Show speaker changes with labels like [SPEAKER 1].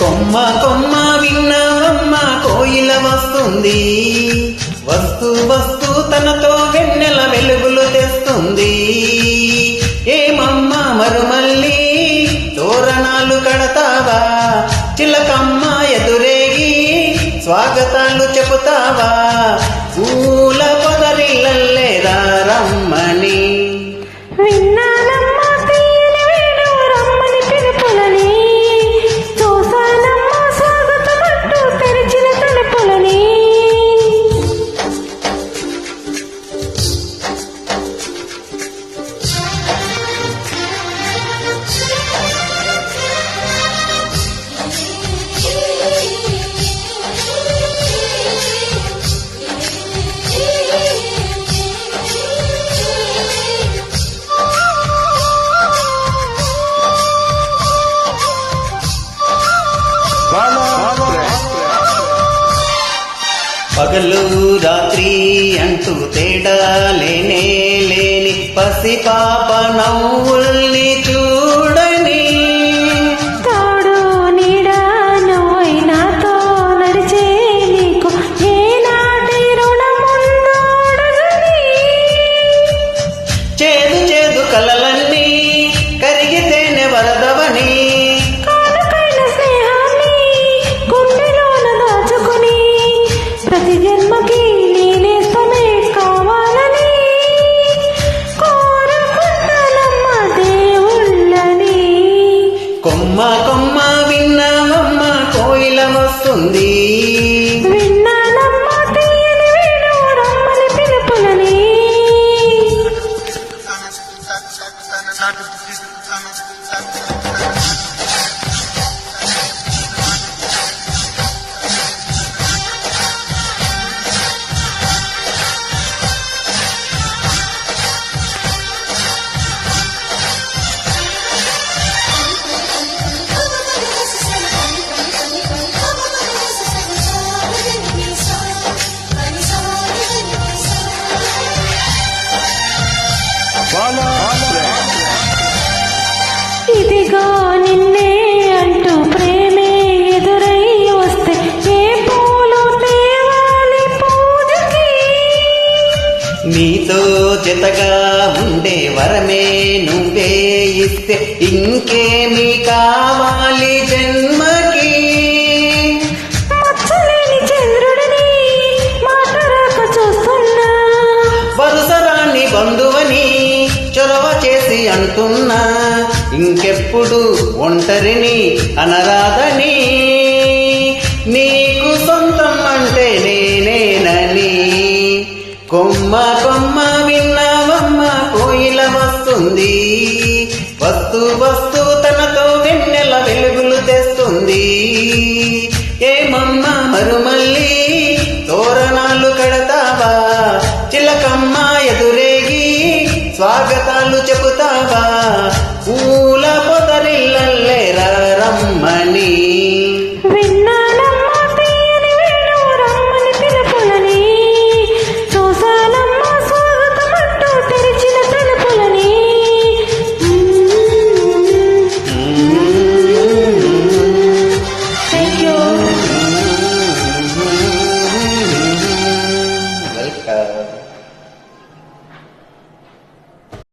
[SPEAKER 1] కొమ్మ కొమ్మ విన్నావమ్మ కోయిల వస్తుంది, వస్తూ వస్తూ తనతో వెన్నెల వెలుగులు తెస్తుంది. ఏమమ్మ మరుమల్లి తోరణాలు కడతావా, చిలకమ్మ ఎదురేగి స్వాగతాలు చెబుతావా, పూల పొదరిల్లలేదా రమ్మని. పగలు రాత్రి అంటూ తేడా లేనే లేని పసిపాప నవ్వుల్ని చూడని.
[SPEAKER 2] తోడు నీడా నువ్వై నాతో నడిచే నీకు ఏనాటి రుణముందోడని.
[SPEAKER 1] చేదు చేదు కలలన్నీ కరిగితేనే వరదవని.
[SPEAKER 2] ప్రతి జన్మకి నేనేస్తమే కావాలని కోరుకుంటానమ్మ దేవుళ్ళని.
[SPEAKER 1] కొమ్మ కొమ్మ విన్నావమ్మ కోయిల వస్తుంది,
[SPEAKER 2] విన్నానమ్మ తీయని వేణు రమ్మని పిలుపులని. ఇదిగో నిన్నే అంటూ ప్రేమే ఎదురై వస్తే ఏ పూలు తేవాలి పూజకి.
[SPEAKER 1] నీతో జతగా ఉండే వరమే నువ్వే ఇస్తే ఇంకేమి కావాలి జన్మకి.
[SPEAKER 2] మచ్చలేని చంద్రుడిని మాటరాక చూస్తున్నా,
[SPEAKER 1] వరుసరాన్ని బంధువని చొరవ చేసి అంటున్నా, ఇంకెప్పుడు ఒంటరిని అనరాదని. నీకు సొంతం అంటే నేనేనని. కొమ్మ కొమ్మ విన్నావమ్మ కోయిల వస్తుంది, వస్తూ వస్తూ తనతో వెన్నెల వెలుగులు తెస్తుంది. ఏమమ్మ మరుమల్లి తోరణాలు కడతావా, చిలకమ్మ ఎదురేగి స్వాగతాలు చెబుతావా,